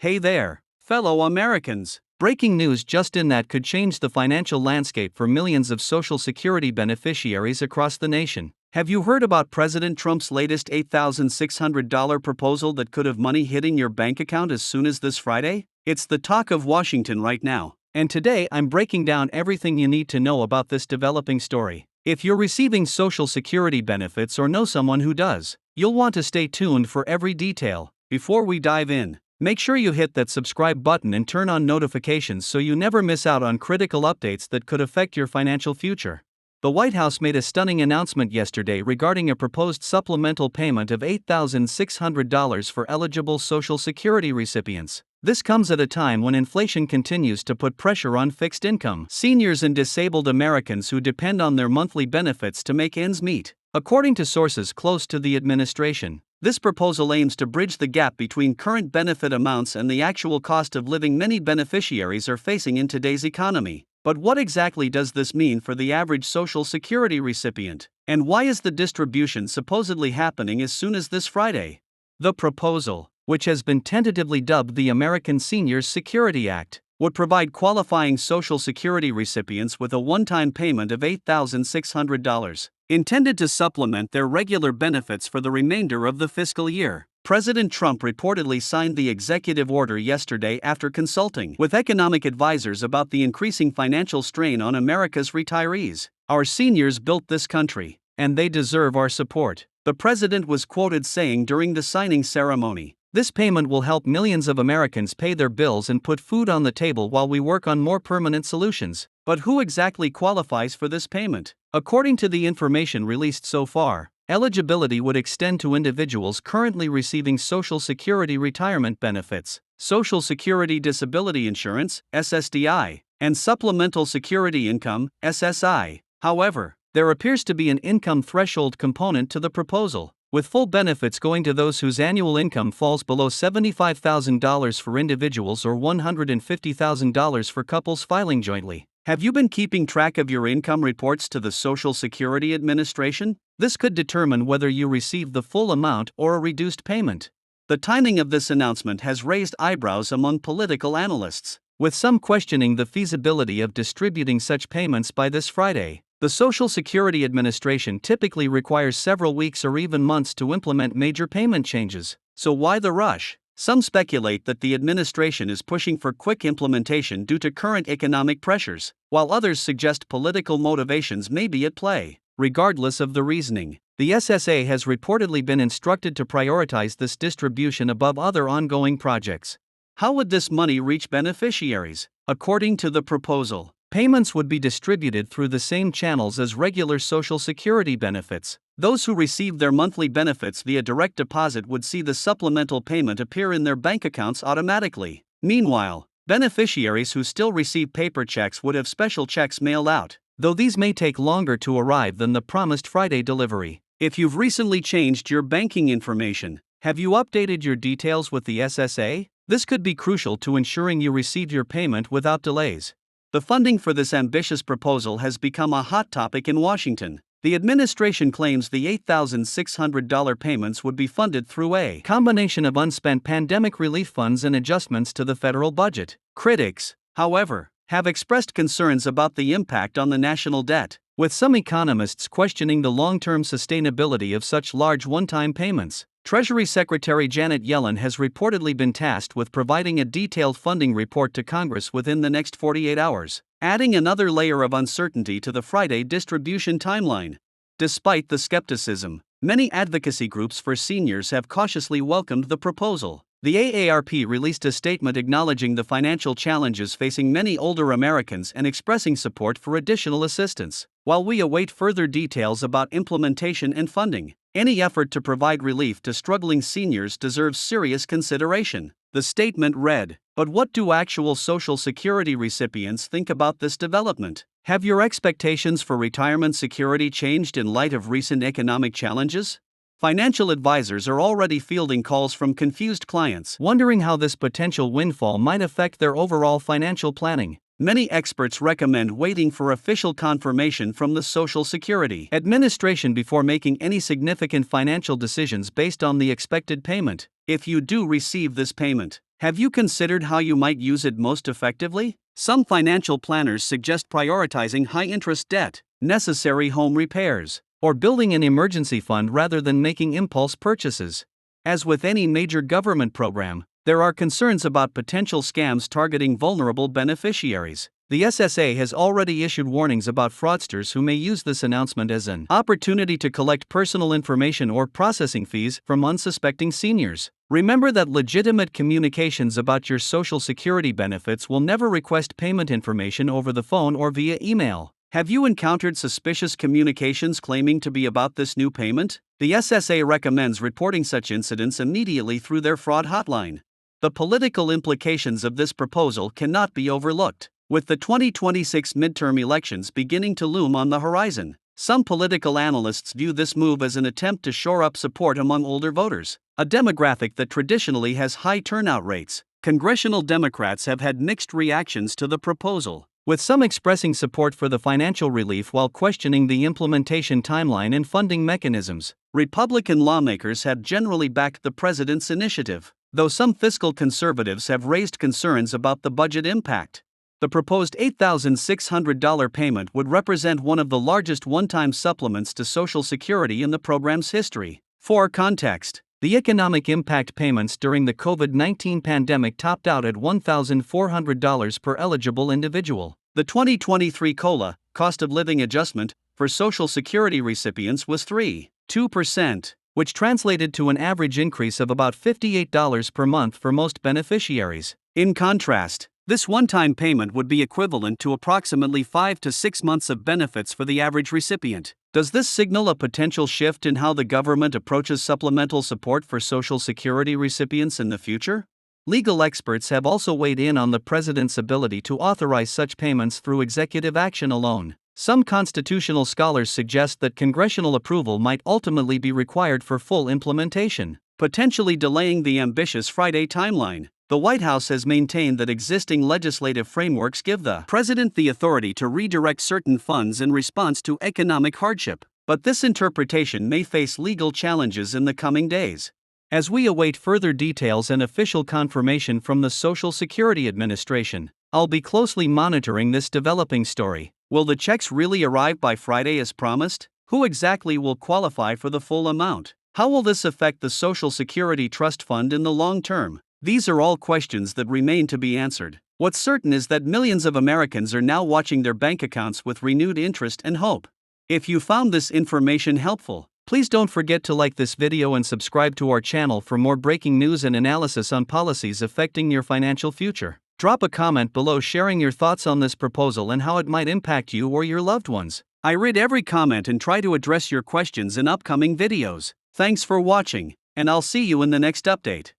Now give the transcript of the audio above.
Hey there, fellow Americans. Breaking news just in that could change the financial landscape for millions of Social Security beneficiaries across the nation. Have you heard about President Trump's latest $8,600 proposal that could have money hitting your bank account as soon as this Friday? It's the talk of Washington right now. And today I'm breaking down everything you need to know about this developing story. If you're receiving Social Security benefits or know someone who does, you'll want to stay tuned for every detail. Before we dive in, make sure you hit that subscribe button and turn on notifications so you never miss out on critical updates that could affect your financial future. The White House made a stunning announcement yesterday regarding a proposed supplemental payment of $8,600 for eligible Social Security recipients. This comes at a time when inflation continues to put pressure on fixed income seniors and disabled Americans who depend on their monthly benefits to make ends meet. According to sources close to the administration, this proposal aims to bridge the gap between current benefit amounts and the actual cost of living many beneficiaries are facing in today's economy. But what exactly does this mean for the average Social Security recipient? And why is the distribution supposedly happening as soon as this Friday? The proposal, which has been tentatively dubbed the American Seniors Security Act, would provide qualifying Social Security recipients with a one-time payment of $8,600, intended to supplement their regular benefits for the remainder of the fiscal year. President Trump reportedly signed the executive order yesterday after consulting with economic advisors about the increasing financial strain on America's retirees. Our seniors built this country, and they deserve our support, the president was quoted saying during the signing ceremony. This payment will help millions of Americans pay their bills and put food on the table while we work on more permanent solutions. But who exactly qualifies for this payment? According to the information released so far, eligibility would extend to individuals currently receiving Social Security retirement benefits, Social Security Disability Insurance (SSDI), and Supplemental Security Income (SSI). However, there appears to be an income threshold component to the proposal, with full benefits going to those whose annual income falls below $75,000 for individuals or $150,000 for couples filing jointly. Have you been keeping track of your income reports to the Social Security Administration? This could determine whether you receive the full amount or a reduced payment. The timing of this announcement has raised eyebrows among political analysts, with some questioning the feasibility of distributing such payments by this Friday. The Social Security Administration typically requires several weeks or even months to implement major payment changes. So why the rush? Some speculate that the administration is pushing for quick implementation due to current economic pressures, while others suggest political motivations may be at play. Regardless of the reasoning, the SSA has reportedly been instructed to prioritize this distribution above other ongoing projects. How would this money reach beneficiaries? According to the proposal, payments would be distributed through the same channels as regular Social Security benefits. Those who receive their monthly benefits via direct deposit would see the supplemental payment appear in their bank accounts automatically. Meanwhile, beneficiaries who still receive paper checks would have special checks mailed out, though these may take longer to arrive than the promised Friday delivery. If you've recently changed your banking information, have you updated your details with the SSA? This could be crucial to ensuring you receive your payment without delays. The funding for this ambitious proposal has become a hot topic in Washington. The administration claims the $8,600 payments would be funded through a combination of unspent pandemic relief funds and adjustments to the federal budget. Critics, however, have expressed concerns about the impact on the national debt, with some economists questioning the long-term sustainability of such large one-time payments. Treasury Secretary Janet Yellen has reportedly been tasked with providing a detailed funding report to Congress within the next 48 hours, adding another layer of uncertainty to the Friday distribution timeline. Despite the skepticism, many advocacy groups for seniors have cautiously welcomed the proposal. The AARP released a statement acknowledging the financial challenges facing many older Americans and expressing support for additional assistance. While we await further details about implementation and funding, any effort to provide relief to struggling seniors deserves serious consideration. The statement read, "But what do actual Social Security recipients think about this development? Have your expectations for retirement security changed in light of recent economic challenges?" Financial advisors are already fielding calls from confused clients, wondering how this potential windfall might affect their overall financial planning. Many experts recommend waiting for official confirmation from the Social Security Administration before making any significant financial decisions based on the expected payment. If you do receive this payment, Have you considered how you might use it most effectively? Some financial planners suggest prioritizing high-interest debt, necessary home repairs, or building an emergency fund rather than making impulse purchases. As with any major government program, there are concerns about potential scams targeting vulnerable beneficiaries. The SSA has already issued warnings about fraudsters who may use this announcement as an opportunity to collect personal information or processing fees from unsuspecting seniors. Remember that legitimate communications about your Social Security benefits will never request payment information over the phone or via email. Have you encountered suspicious communications claiming to be about this new payment? The SSA recommends reporting such incidents immediately through their fraud hotline. The political implications of this proposal cannot be overlooked. With the 2026 midterm elections beginning to loom on the horizon, some political analysts view this move as an attempt to shore up support among older voters, a demographic that traditionally has high turnout rates. Congressional Democrats have had mixed reactions to the proposal, with some expressing support for the financial relief while questioning the implementation timeline and funding mechanisms. Republican lawmakers have generally backed the president's initiative, though some fiscal conservatives have raised concerns about the budget impact. The proposed $8,600 payment would represent one of the largest one-time supplements to Social Security in the program's history. For context, the economic impact payments during the COVID-19 pandemic topped out at $1,400 per eligible individual. The 2023 COLA, cost of living adjustment, for Social Security recipients was 3.2%, which translated to an average increase of about $58 per month for most beneficiaries. In contrast, this one-time payment would be equivalent to approximately 5 to 6 months of benefits for the average recipient. Does this signal a potential shift in how the government approaches supplemental support for Social Security recipients in the future? Legal experts have also weighed in on the president's ability to authorize such payments through executive action alone. Some constitutional scholars suggest that congressional approval might ultimately be required for full implementation, potentially delaying the ambitious Friday timeline. The White House has maintained that existing legislative frameworks give the president the authority to redirect certain funds in response to economic hardship, but this interpretation may face legal challenges in the coming days. As we await further details and official confirmation from the Social Security Administration, I'll be closely monitoring this developing story. Will the checks really arrive by Friday as promised? Who exactly will qualify for the full amount? How will this affect the Social Security Trust Fund in the long term? These are all questions that remain to be answered. What's certain is that millions of Americans are now watching their bank accounts with renewed interest and hope. If you found this information helpful, please don't forget to like this video and subscribe to our channel for more breaking news and analysis on policies affecting your financial future. Drop a comment below sharing your thoughts on this proposal and how it might impact you or your loved ones. I read every comment and try to address your questions in upcoming videos. Thanks for watching, and I'll see you in the next update.